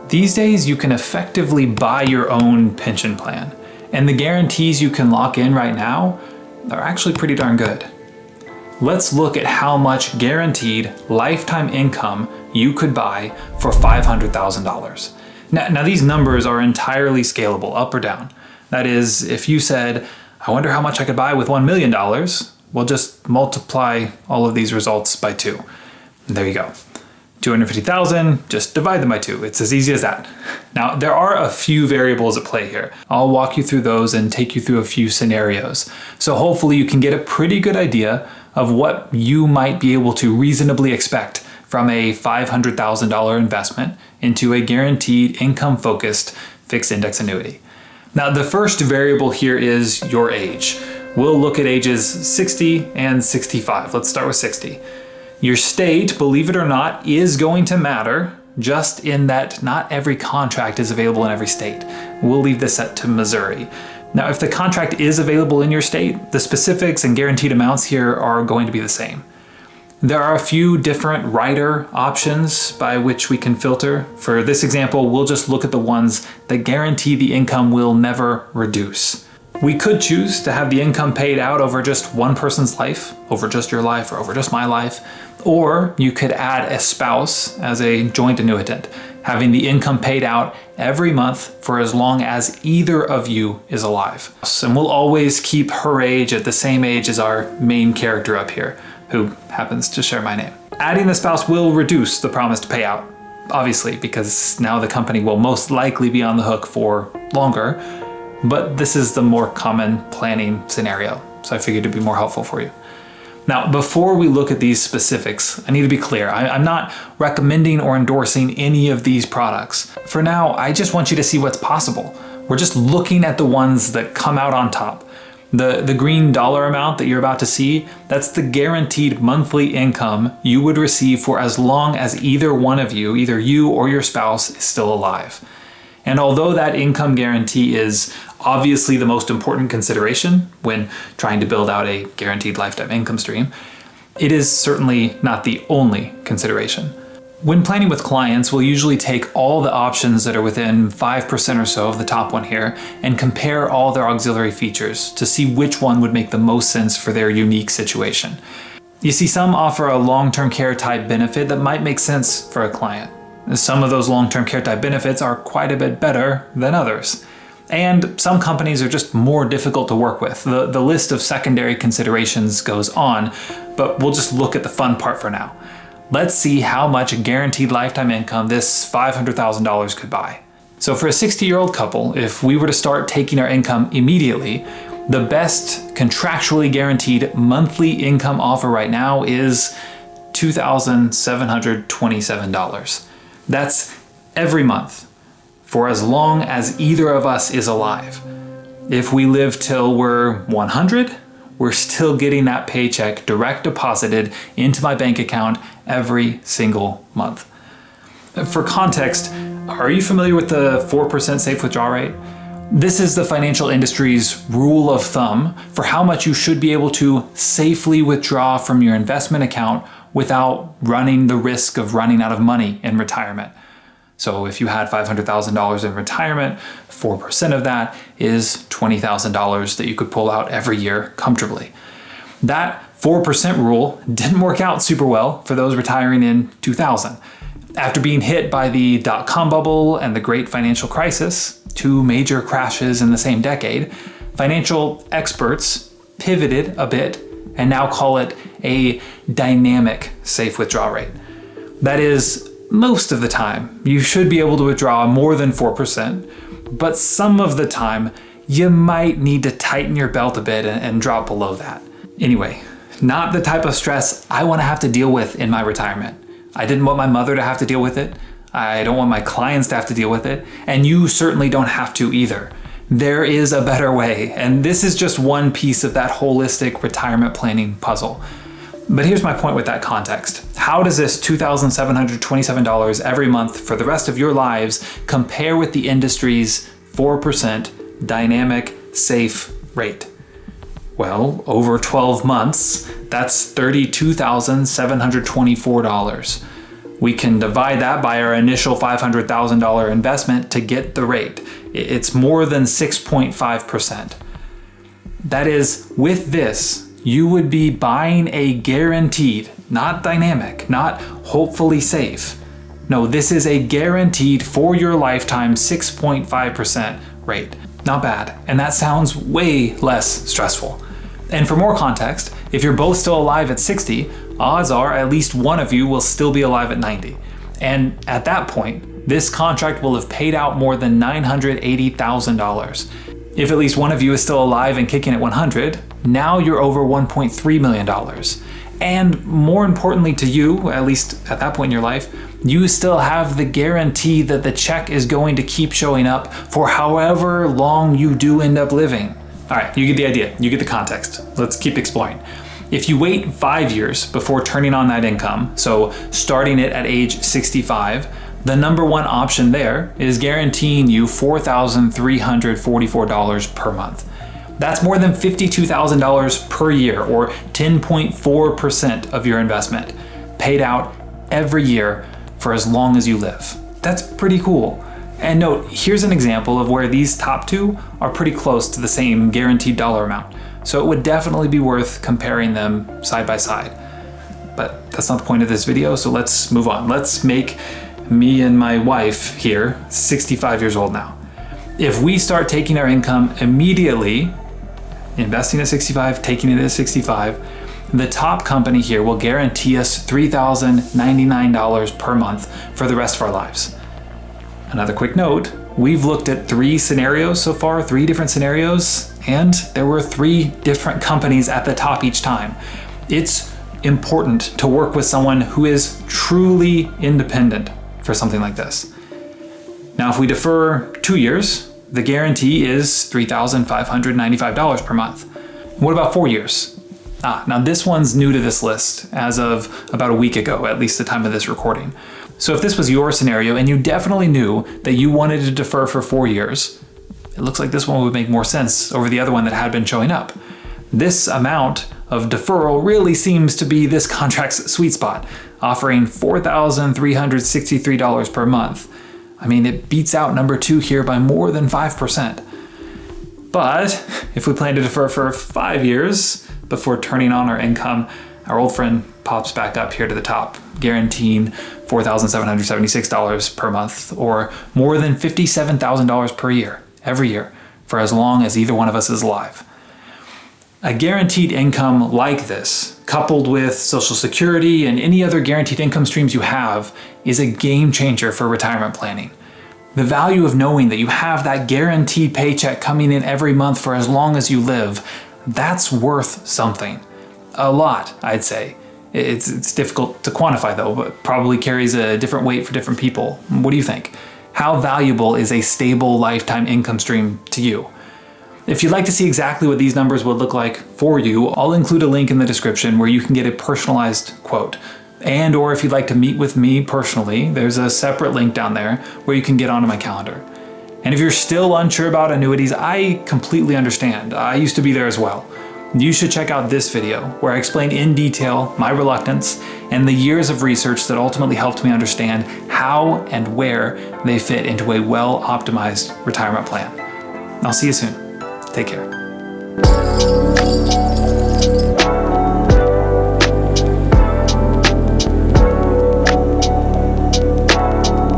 These days, you can effectively buy your own pension plan, and the guarantees you can lock in right now are actually pretty darn good. Let's look at how much guaranteed lifetime income you could buy for $500,000. Now, these numbers are entirely scalable, up or down. That is, if you said, I wonder how much I could buy with $1 million, well, just multiply all of these results by 2. And there you go. 250,000, just divide them by 2. It's as easy as that. Now, there are a few variables at play here. I'll walk you through those and take you through a few scenarios. So hopefully you can get a pretty good idea of what you might be able to reasonably expect from a $500,000 investment into a guaranteed income-focused fixed index annuity. Now, the first variable here is your age. We'll look at ages 60 and 65. Let's start with 60. Your state, believe it or not, is going to matter, just in that not every contract is available in every state. We'll leave this set to Missouri. Now, if the contract is available in your state, the specifics and guaranteed amounts here are going to be the same. There are a few different rider options by which we can filter. For this example, we'll just look at the ones that guarantee the income will never reduce. We could choose to have the income paid out over just one person's life, over just your life or over just my life, or you could add a spouse as a joint annuitant, having the income paid out every month for as long as either of you is alive. And we'll always keep her age at the same age as our main character up here, who happens to share my name. Adding the spouse will reduce the promised payout, obviously, because now the company will most likely be on the hook for longer, but this is the more common planning scenario, so I figured it'd be more helpful for you. Now, before we look at these specifics, I need to be clear. I'm not recommending or endorsing any of these products. For now, I just want you to see what's possible. We're just looking at the ones that come out on top. The green dollar amount that you're about to see, that's the guaranteed monthly income you would receive for as long as either one of you, either you or your spouse, is still alive. And although that income guarantee is obviously the most important consideration when trying to build out a guaranteed lifetime income stream, it is certainly not the only consideration. When planning with clients, we'll usually take all the options that are within 5% or so of the top one here and compare all their auxiliary features to see which one would make the most sense for their unique situation. You see, some offer a long-term care type benefit that might make sense for a client. Some of those long-term care type benefits are quite a bit better than others. And some companies are just more difficult to work with. The list of secondary considerations goes on, but we'll just look at the fun part for now. Let's see how much guaranteed lifetime income this $500,000 could buy. So for a 60-year-old couple, if we were to start taking our income immediately, the best contractually guaranteed monthly income offer right now is $2,727. That's every month for as long as either of us is alive. If we live till we're 100, we're still getting that paycheck direct deposited into my bank account every single month. For context, are you familiar with the 4% safe withdrawal rate? This is the financial industry's rule of thumb for how much you should be able to safely withdraw from your investment account without running the risk of running out of money in retirement. So if you had $500,000 in retirement, 4% of that is $20,000 that you could pull out every year comfortably. That 4% rule didn't work out super well for those retiring in 2000. After being hit by the dot-com bubble and the great financial crisis, 2 major crashes in the same decade, financial experts pivoted a bit and now call it a dynamic safe withdrawal rate. That is, most of the time, you should be able to withdraw more than 4%, but some of the time, you might need to tighten your belt a bit and drop below that. Anyway, not the type of stress I want to have to deal with in my retirement. I didn't want my mother to have to deal with it. I don't want my clients to have to deal with it, and you certainly don't have to either. There is a better way, and this is just one piece of that holistic retirement planning puzzle. But here's my point with that context. How does this $2,727 every month for the rest of your lives compare with the industry's 4% dynamic safe rate? Well, over 12 months, that's $32,724. We can divide that by our initial $500,000 investment to get the rate. It's more than 6.5%. That is, with this, you would be buying a guaranteed, not dynamic, not hopefully safe. No, this is a guaranteed for your lifetime 6.5% rate. Not bad. And that sounds way less stressful. And for more context, if you're both still alive at 60, odds are at least one of you will still be alive at 90. And at that point, this contract will have paid out more than $980,000. If at least one of you is still alive and kicking at 100, now you're over $1.3 million. And more importantly to you, at least at that point in your life, you still have the guarantee that the check is going to keep showing up for however long you do end up living. All right, you get the idea, you get the context. Let's keep exploring. If you wait 5 years before turning on that income, so starting it at age 65, the number one option there is guaranteeing you $4,344 per month. That's more than $52,000 per year, or 10.4% of your investment, paid out every year for as long as you live. That's pretty cool. And note, here's an example of where these top two are pretty close to the same guaranteed dollar amount. So it would definitely be worth comparing them side by side. But that's not the point of this video, so let's move on. Let's make me and my wife here 65 years old now. If we start taking our income immediately, investing at 65, taking it at 65, the top company here will guarantee us $3,099 per month for the rest of our lives. Another quick note, we've looked at 3 scenarios so far, 3 different scenarios, and there were 3 different companies at the top each time. It's important to work with someone who is truly independent for something like this. Now, if we defer 2 years, the guarantee is $3,595 per month. What about 4 years? Now this one's new to this list as of about a week ago, at least the time of this recording. So if this was your scenario and you definitely knew that you wanted to defer for 4 years, it looks like this one would make more sense over the other one that had been showing up. This amount of deferral really seems to be this contract's sweet spot, offering $4,363 per month. I mean, it beats out number 2 here by more than 5%. But if we plan to defer for 5 years before turning on our income, our old friend pops back up here to the top, guaranteeing $4,776 per month, or more than $57,000 per year, every year, for as long as either one of us is alive. A guaranteed income like this, coupled with Social Security and any other guaranteed income streams you have, is a game changer for retirement planning. The value of knowing that you have that guaranteed paycheck coming in every month for as long as you live, that's worth something. A lot, I'd say. It's difficult to quantify though, but probably carries a different weight for different people. What do you think? How valuable is a stable lifetime income stream to you? If you'd like to see exactly what these numbers would look like for you, I'll include a link in the description where you can get a personalized quote. And or if you'd like to meet with me personally, there's a separate link down there where you can get onto my calendar. And if you're still unsure about annuities, I completely understand. I used to be there as well. You should check out this video where I explain in detail my reluctance and the years of research that ultimately helped me understand how and where they fit into a well-optimized retirement plan. I'll see you soon. Take care.